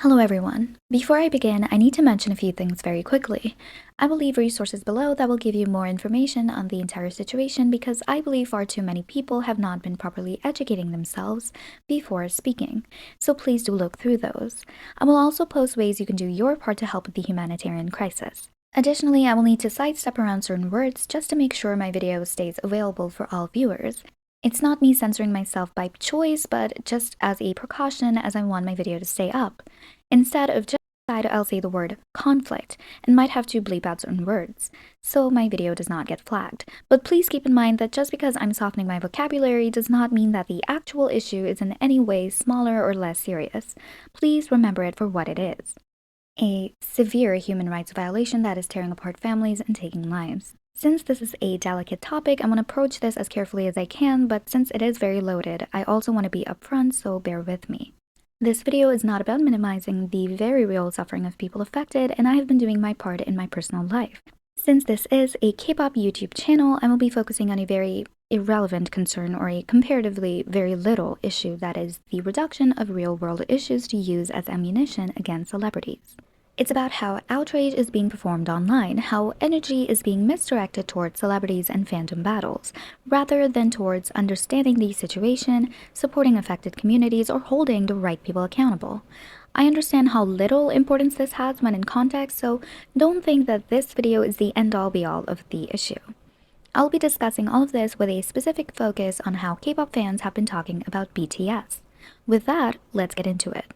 Hello everyone. Before I begin, I need to mention a few things very quickly. I will leave resources below that will give you more information on the entire situation because I believe far too many people have not been properly educating themselves before speaking, so please do look through those. I will also post ways you can do your part to help with the humanitarian crisis. Additionally, I will need to sidestep around certain words just to make sure my video stays available for all viewers. It's not me censoring myself by choice, but just as a precaution as I want my video to stay up. Instead of just I'll say the word conflict and might have to bleep out certain words, so my video does not get flagged. But please keep in mind that just because I'm softening my vocabulary does not mean that the actual issue is in any way smaller or less serious. Please remember it for what it is. A severe human rights violation that is tearing apart families and taking lives. Since this is a delicate topic, I'm going to approach this as carefully as I can, but since it is very loaded, I also want to be upfront, so bear with me. This video is not about minimizing the very real suffering of people affected, and I have been doing my part in my personal life. Since this is a K-pop YouTube channel, I will be focusing on a very irrelevant concern or a comparatively very little issue, that is the reduction of real-world issues to use as ammunition against celebrities. It's about how outrage is being performed online, how energy is being misdirected towards celebrities and fandom battles, rather than towards understanding the situation, supporting affected communities, or holding the right people accountable. I understand how little importance this has when in context, so don't think that this video is the end-all be-all of the issue. I'll be discussing all of this with a specific focus on how K-pop fans have been talking about BTS. With that, let's get into it.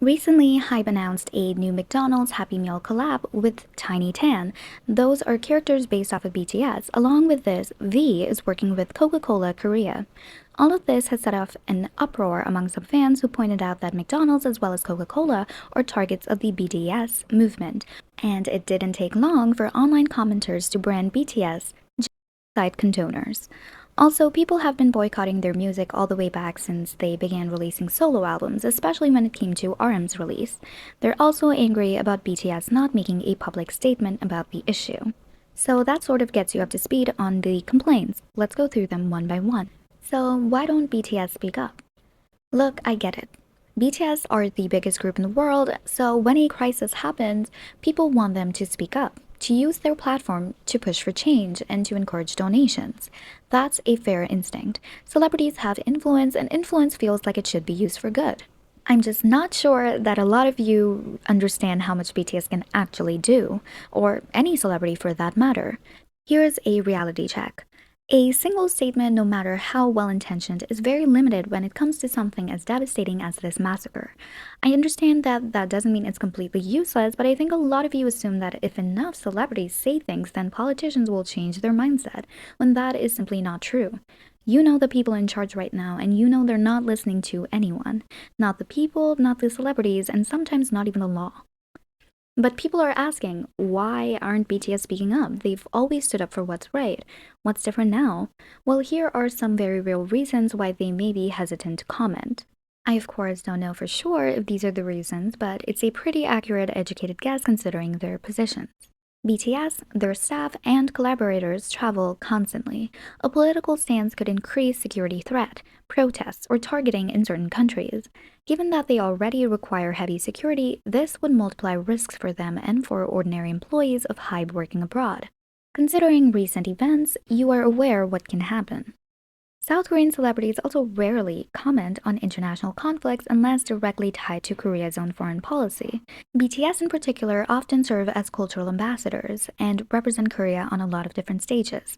Recently, Hybe announced a new McDonald's Happy Meal collab with Tiny Tan. Those are characters based off of BTS. Along with this, V is working with Coca-Cola Korea. All of this has set off an uproar among some fans who pointed out that McDonald's as well as Coca-Cola are targets of the BTS movement, and it didn't take long for online commenters to brand BTS genocide condoners. Also, people have been boycotting their music all the way back since they began releasing solo albums, especially when it came to RM's release. They're also angry about BTS not making a public statement about the issue. So that sort of gets you up to speed on the complaints. Let's go through them one by one. So why don't BTS speak up? Look, I get it. BTS are the biggest group in the world, so when a crisis happens, people want them to speak up, to use their platform to push for change and to encourage donations. That's a fair instinct. Celebrities have influence, and influence feels like it should be used for good. I'm just not sure that a lot of you understand how much BTS can actually do, or any celebrity for that matter. Here's a reality check. A single statement, no matter how well-intentioned, is very limited when it comes to something as devastating as this massacre. I understand that that doesn't mean it's completely useless, but I think a lot of you assume that if enough celebrities say things, then politicians will change their mindset, when that is simply not true. You know the people in charge right now, and you know they're not listening to anyone. Not the people, not the celebrities, and sometimes not even the law. But people are asking, why aren't BTS speaking up? They've always stood up for what's right. What's different now? Well, here are some very real reasons why they may be hesitant to comment. I of course don't know for sure if these are the reasons, but it's a pretty accurate, educated guess considering their positions. BTS, their staff, and collaborators travel constantly. A political stance could increase security threat, protests, or targeting in certain countries. Given that they already require heavy security, this would multiply risks for them and for ordinary employees of Hybe working abroad. Considering recent events, you are aware what can happen. South Korean celebrities also rarely comment on international conflicts unless directly tied to Korea's own foreign policy. BTS in particular often serve as cultural ambassadors and represent Korea on a lot of different stages.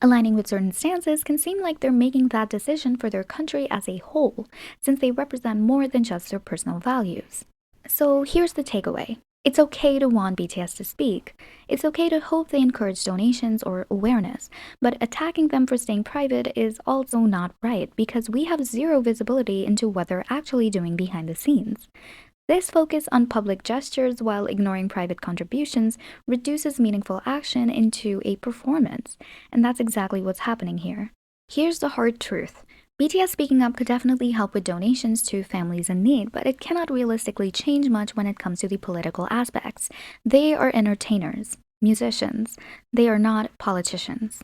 Aligning with certain stances can seem like they're making that decision for their country as a whole, since they represent more than just their personal values. So here's the takeaway. It's okay to want BTS to speak. It's okay to hope they encourage donations or awareness, but attacking them for staying private is also not right because we have zero visibility into what they're actually doing behind the scenes. This focus on public gestures while ignoring private contributions reduces meaningful action into a performance, and that's exactly what's happening here. Here's the hard truth. BTS speaking up could definitely help with donations to families in need, but it cannot realistically change much when it comes to the political aspects. They are entertainers, musicians. They are not politicians.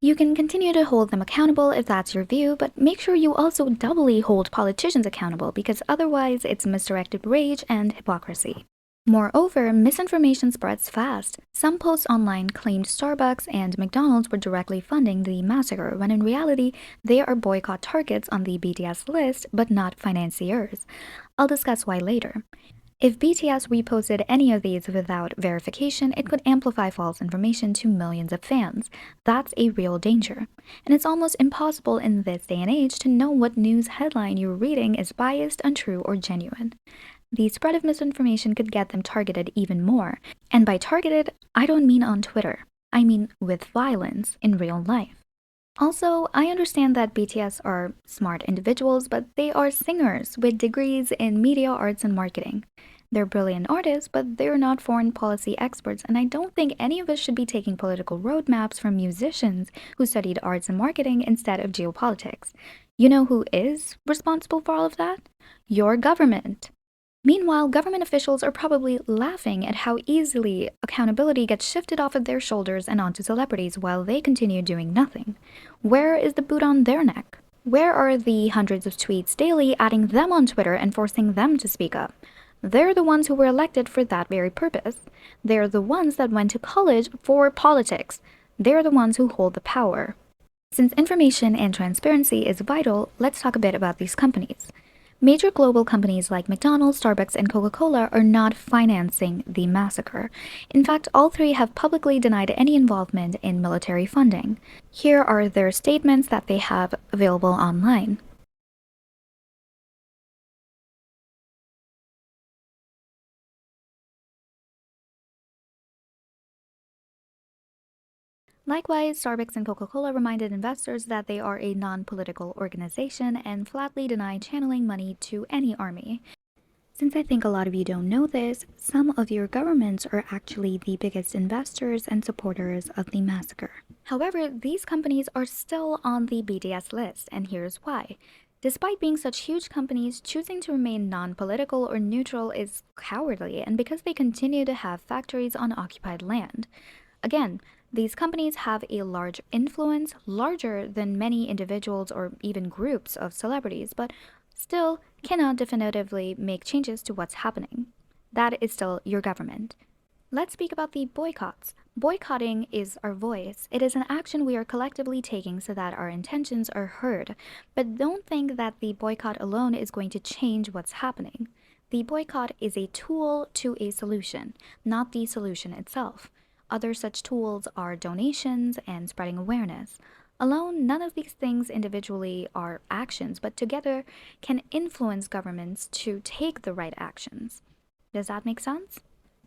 You can continue to hold them accountable if that's your view, but make sure you also doubly hold politicians accountable because otherwise it's misdirected rage and hypocrisy. Moreover, misinformation spreads fast. Some posts online claimed Starbucks and McDonald's were directly funding the massacre, when in reality, they are boycott targets on the BTS list, but not financiers. I'll discuss why later. If BTS reposted any of these without verification, it could amplify false information to millions of fans. That's a real danger. And it's almost impossible in this day and age to know what news headline you're reading is biased, untrue, or genuine. The spread of misinformation could get them targeted even more. And by targeted, I don't mean on Twitter. I mean with violence in real life. Also, I understand that BTS are smart individuals, but they are singers with degrees in media arts and marketing. They're brilliant artists, but they're not foreign policy experts, and I don't think any of us should be taking political roadmaps from musicians who studied arts and marketing instead of geopolitics. You know who is responsible for all of that? Your government. Meanwhile, government officials are probably laughing at how easily accountability gets shifted off of their shoulders and onto celebrities while they continue doing nothing. Where is the boot on their neck? Where are the hundreds of tweets daily adding them on Twitter and forcing them to speak up? They're the ones who were elected for that very purpose. They're the ones that went to college for politics. They're the ones who hold the power. Since information and transparency is vital, let's talk a bit about these companies. Major global companies like McDonald's, Starbucks, and Coca-Cola are not financing the massacre. In fact, all three have publicly denied any involvement in military funding. Here are their statements that they have available online. Likewise, Starbucks and Coca-Cola reminded investors that they are a non-political organization and flatly deny channeling money to any army. Since I think a lot of you don't know this, some of your governments are actually the biggest investors and supporters of the massacre. However, these companies are still on the BTS list, and here's why. Despite being such huge companies, choosing to remain non-political or neutral is cowardly, and because they continue to have factories on occupied land. Again, these companies have a large influence, larger than many individuals or even groups of celebrities, but still cannot definitively make changes to what's happening. That is still your government. Let's speak about the boycotts. Boycotting is our voice. It is an action we are collectively taking so that our intentions are heard. But don't think that the boycott alone is going to change what's happening. The boycott is a tool to a solution, not the solution itself. Other such tools are donations and spreading awareness. Alone, none of these things individually are actions, but together can influence governments to take the right actions. Does that make sense?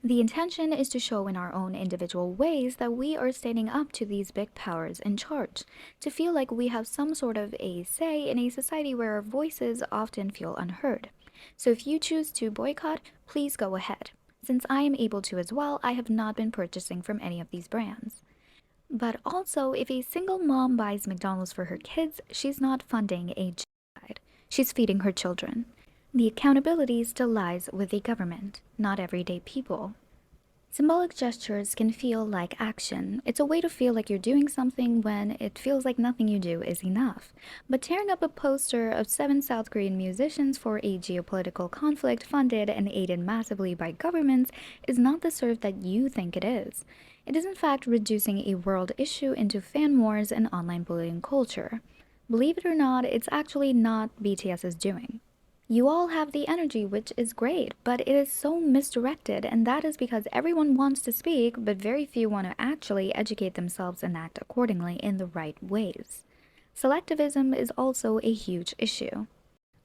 The intention is to show in our own individual ways that we are standing up to these big powers in charge, to feel like we have some sort of a say in a society where our voices often feel unheard. So if you choose to boycott, please go ahead. Since I am able to as well, I have not been purchasing from any of these brands. But also, if a single mom buys McDonald's for her kids, she's not funding a genocide. She's feeding her children. The accountability still lies with the government, not everyday people. Symbolic gestures can feel like action. It's a way to feel like you're doing something when it feels like nothing you do is enough. But tearing up a poster of 7 South Korean musicians for a geopolitical conflict funded and aided massively by governments is not the serve that you think it is. It is in fact reducing a world issue into fan wars and online bullying culture. Believe it or not, it's actually not BTS's doing. You all have the energy, which is great, but it is so misdirected, and that is because everyone wants to speak, but very few want to actually educate themselves and act accordingly in the right ways. Selectivism is also a huge issue.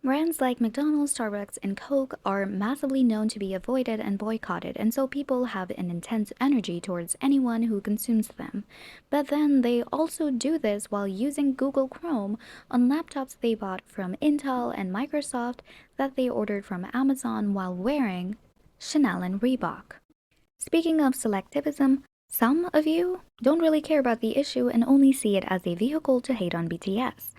Brands like McDonald's, Starbucks, and Coke are massively known to be avoided and boycotted, and so people have an intense energy towards anyone who consumes them. But then they also do this while using Google Chrome on laptops they bought from Intel and Microsoft that they ordered from Amazon while wearing Chanel and Reebok. Speaking of selectivism, some of you don't really care about the issue and only see it as a vehicle to hate on BTS.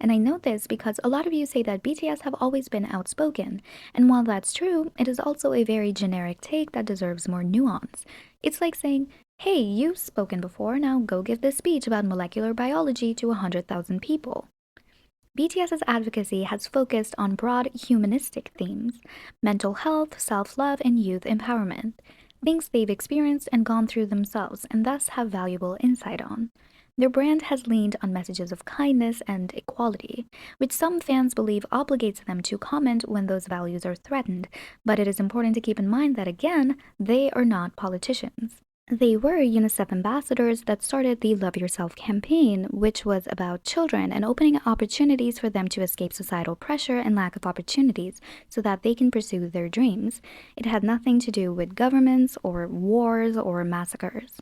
And I know this because a lot of you say that BTS have always been outspoken, and while that's true, it is also a very generic take that deserves more nuance. It's like saying, Hey, you've spoken before, now go give this speech about molecular biology to 100,000 people. BTS's advocacy has focused on broad humanistic themes: mental health, self love, and youth empowerment, things they've experienced and gone through themselves and thus have valuable insight on. Their brand has leaned on messages of kindness and equality, which some fans believe obligates them to comment when those values are threatened, but it is important to keep in mind that, again, they are not politicians. They were UNICEF ambassadors that started the Love Yourself campaign, which was about children and opening opportunities for them to escape societal pressure and lack of opportunities so that they can pursue their dreams. It had nothing to do with governments or wars or massacres.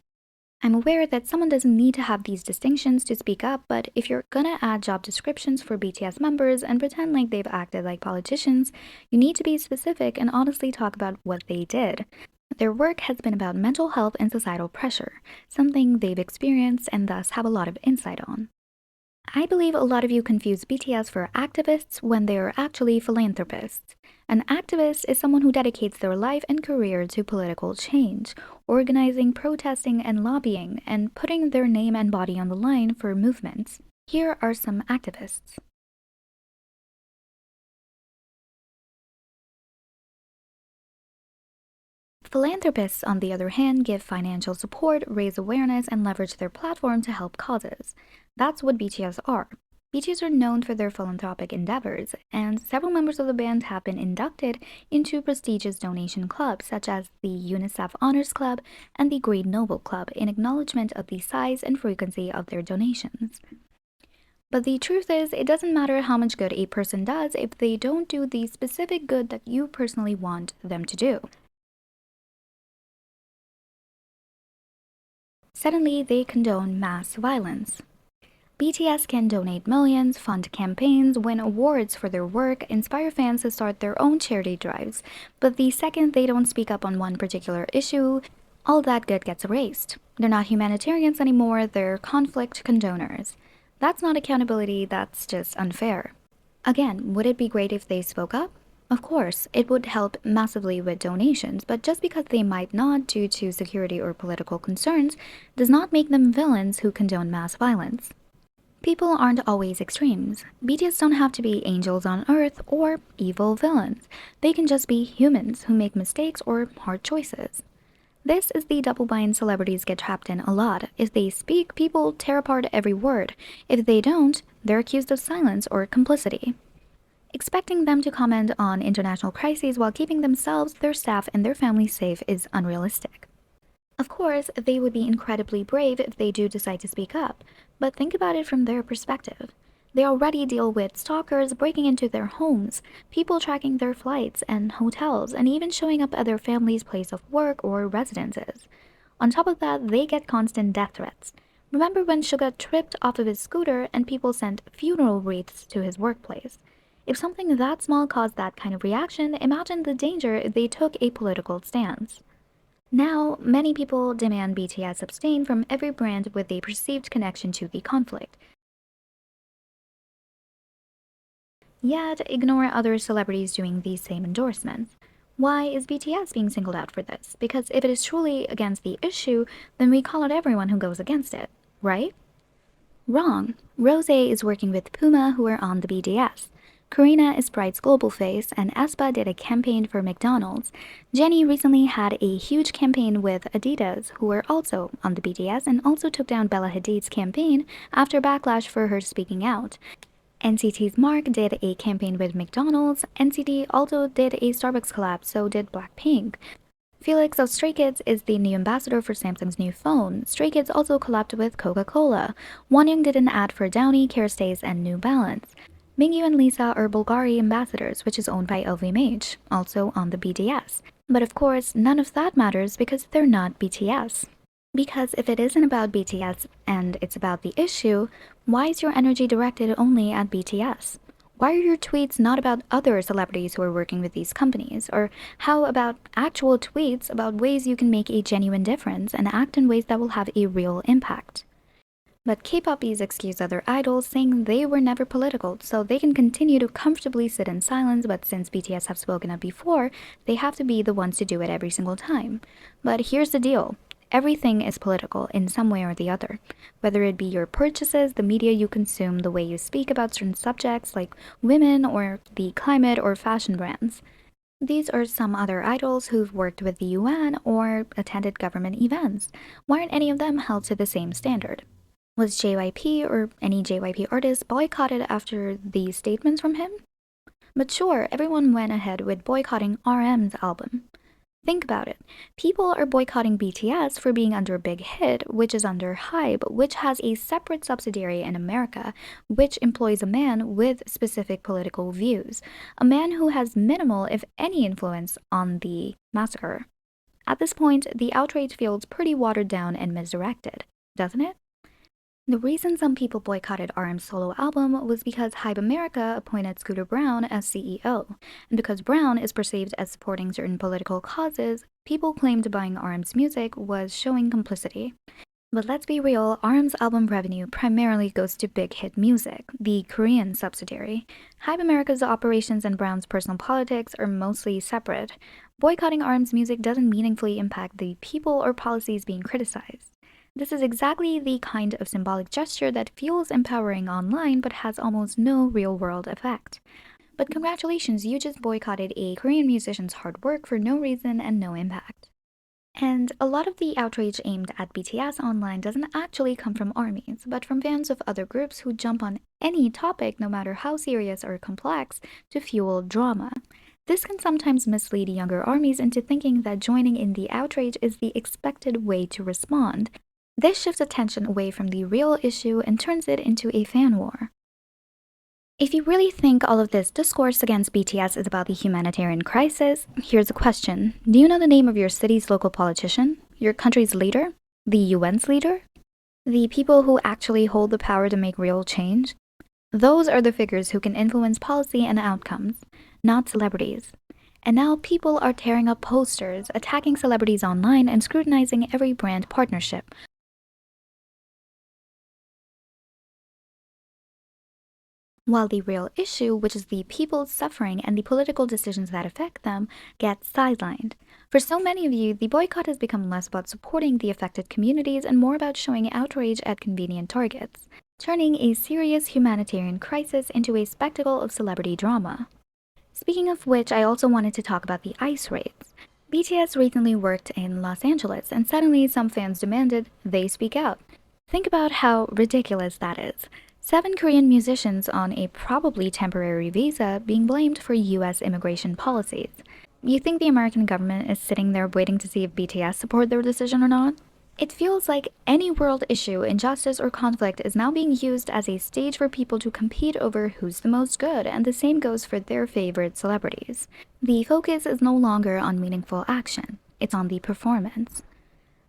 I'm aware that someone doesn't need to have these distinctions to speak up, but if you're gonna add job descriptions for BTS members and pretend like they've acted like politicians, you need to be specific and honestly talk about what they did. Their work has been about mental health and societal pressure, something they've experienced and thus have a lot of insight on. I believe a lot of you confuse BTS for activists when they are actually philanthropists. An activist is someone who dedicates their life and career to political change, organizing, protesting, and lobbying, and putting their name and body on the line for movements. Here are some activists. Philanthropists, on the other hand, give financial support, raise awareness, and leverage their platform to help causes. That's what BTS are. BTS are known for their philanthropic endeavors, and several members of the band have been inducted into prestigious donation clubs such as the UNICEF Honors Club and the Great Noble Club in acknowledgement of the size and frequency of their donations. But the truth is, it doesn't matter how much good a person does if they don't do the specific good that you personally want them to do. Suddenly, they condone mass violence. BTS can donate millions, fund campaigns, win awards for their work, inspire fans to start their own charity drives, but the second they don't speak up on one particular issue, all that good gets erased. They're not humanitarians anymore, they're conflict condoners. That's not accountability, that's just unfair. Again, would it be great if they spoke up? Of course, it would help massively with donations, but just because they might not due to security or political concerns does not make them villains who condone mass violence. People aren't always extremes. BTS don't have to be angels on earth or evil villains. They can just be humans who make mistakes or hard choices. This is the double bind celebrities get trapped in a lot. If they speak, people tear apart every word. If they don't, they're accused of silence or complicity. Expecting them to comment on international crises while keeping themselves, their staff, and their families safe is unrealistic. Of course, they would be incredibly brave if they do decide to speak up, but think about it from their perspective. They already deal with stalkers breaking into their homes, people tracking their flights and hotels, and even showing up at their family's place of work or residences. On top of that, they get constant death threats. Remember when Suga tripped off of his scooter and people sent funeral wreaths to his workplace? If something that small caused that kind of reaction, imagine the danger if they took a political stance. Now, many people demand BTS abstain from every brand with a perceived connection to the conflict, yet ignore other celebrities doing these same endorsements. Why is BTS being singled out for this? Because if it is truly against the issue, then we call out everyone who goes against it, right? Wrong. Rose is working with Puma, who are on the BTS. Karina is Sprite's global face, and aespa did a campaign for McDonald's. Jennie recently had a huge campaign with Adidas, who were also on the BTS and also took down Bella Hadid's campaign after backlash for her speaking out. NCT's Mark did a campaign with McDonald's. NCT also did a Starbucks collab, so did Blackpink. Felix of Stray Kids is the new ambassador for Samsung's new phone. Stray Kids also collabed with Coca-Cola. Wonyoung did an ad for Downy, Kerastase, and New Balance. Mingyu and Lisa are Bulgari ambassadors, which is owned by LVMH, also on the BTS. But of course, none of that matters because they're not BTS. Because if it isn't about BTS and it's about the issue, why is your energy directed only at BTS? Why are your tweets not about other celebrities who are working with these companies? Or how about actual tweets about ways you can make a genuine difference and act in ways that will have a real impact? But K-poppies excuse other idols, saying they were never political, so they can continue to comfortably sit in silence, but since BTS have spoken up before, they have to be the ones to do it every single time. But here's the deal. everything is political in some way or the other, whether it be your purchases, the media you consume, the way you speak about certain subjects like women or the climate or fashion brands. These are some other idols who've worked with the UN or attended government events. Why aren't any of them held to the same standard? Was JYP or any JYP artist boycotted after these statements from him? But sure, everyone went ahead with boycotting RM's album. Think about it. People are boycotting BTS for being under Big Hit, which is under Hybe, which has a separate subsidiary in America, which employs a man with specific political views, a man who has minimal, if any, influence on the massacre. At this point, the outrage feels pretty watered down and misdirected, doesn't it? The reason some people boycotted RM's solo album was because Hybe America appointed Scooter Braun as CEO, and because Braun is perceived as supporting certain political causes, people claimed buying RM's music was showing complicity. But let's be real, RM's album revenue primarily goes to Big Hit Music, the Korean subsidiary. Hybe America's operations and Braun's personal politics are mostly separate. Boycotting RM's music doesn't meaningfully impact the people or policies being criticized. This is exactly the kind of symbolic gesture that feels empowering online but has almost no real-world effect. But congratulations, you just boycotted a Korean musician's hard work for no reason and no impact. And a lot of the outrage aimed at BTS online doesn't actually come from ARMYs, but from fans of other groups who jump on any topic, no matter how serious or complex, to fuel drama. This can sometimes mislead younger ARMYs into thinking that joining in the outrage is the expected way to respond. This shifts attention away from the real issue and turns it into a fan war. If you really think all of this discourse against BTS is about the humanitarian crisis, here's a question. Do you know the name of your city's local politician? Your country's leader? The UN's leader? The people who actually hold the power to make real change? Those are the figures who can influence policy and outcomes, not celebrities. And now people are tearing up posters, attacking celebrities online, and scrutinizing every brand partnership. While the real issue, which is the people suffering and the political decisions that affect them, gets sidelined. For so many of you, the boycott has become less about supporting the affected communities and more about showing outrage at convenient targets, turning a serious humanitarian crisis into a spectacle of celebrity drama. Speaking of which, I also wanted to talk about the ICE raids. BTS recently worked in Los Angeles, and suddenly some fans demanded they speak out. Think about how ridiculous that is. 7 Korean musicians on a probably temporary visa being blamed for US immigration policies. You think the American government is sitting there waiting to see if BTS support their decision or not? It feels like any world issue, injustice, or conflict is now being used as a stage for people to compete over who's the most good, and the same goes for their favorite celebrities. The focus is no longer on meaningful action, it's on the performance.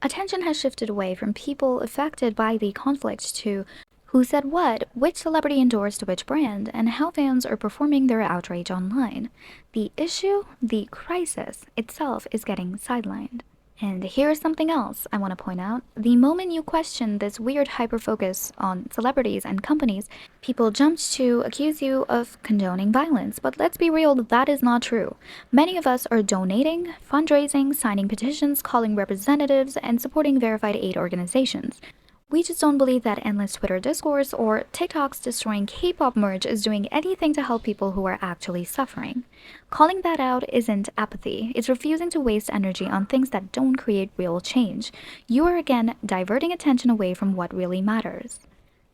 Attention has shifted away from people affected by the conflict to who said what, which celebrity endorsed which brand, and how fans are performing their outrage online. The issue, the crisis itself, is getting sidelined. And here's something else I want to point out. The moment you question this weird hyper-focus on celebrities and companies, people jumped to accuse you of condoning violence. But let's be real, that is not true. Many of us are donating, fundraising, signing petitions, calling representatives, and supporting verified aid organizations. We just don't believe that endless Twitter discourse or TikToks destroying K-pop merch is doing anything to help people who are actually suffering. Calling that out isn't apathy, it's refusing to waste energy on things that don't create real change. You are again diverting attention away from what really matters.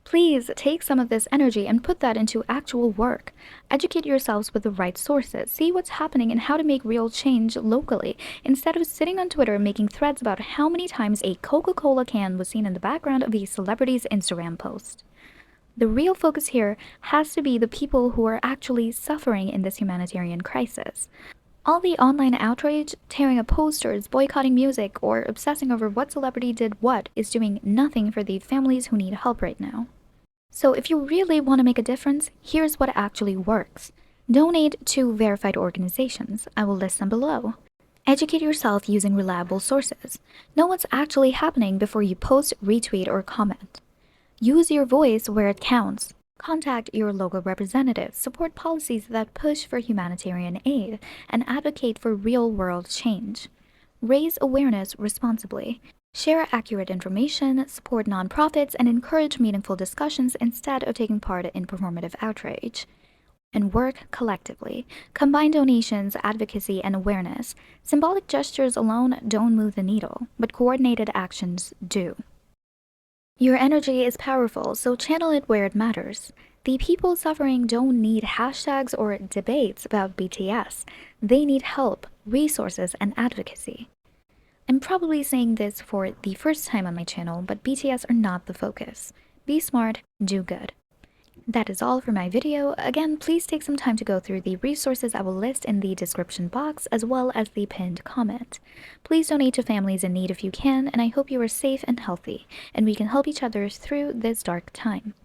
Please take some of this energy and put that into actual work. Educate yourselves with the right sources. See what's happening and how to make real change locally, instead of sitting on Twitter making threads about how many times a Coca-Cola can was seen in the background of a celebrity's Instagram post. The real focus here has to be the people who are actually suffering in this humanitarian crisis. All the online outrage, tearing up posters, boycotting music, or obsessing over what celebrity did what is doing nothing for the families who need help right now. So if you really want to make a difference, here's what actually works. Donate to verified organizations. I will list them below. Educate yourself using reliable sources. Know what's actually happening before you post, retweet, or comment. Use your voice where it counts. Contact your local representatives, support policies that push for humanitarian aid, and advocate for real-world change. Raise awareness responsibly. Share accurate information, support nonprofits, and encourage meaningful discussions instead of taking part in performative outrage. And work collectively. Combine donations, advocacy, and awareness. Symbolic gestures alone don't move the needle, but coordinated actions do. Your energy is powerful, so channel it where it matters. The people suffering don't need hashtags or debates about BTS. They need help, resources, and advocacy. I'm probably saying this for the first time on my channel, but BTS are not the focus. Be smart, do good. That is all for my video. Again, please take some time to go through the resources I will list in the description box as well as the pinned comment. Please donate to families in need if you can, and I hope you are safe and healthy, and we can help each other through this dark time.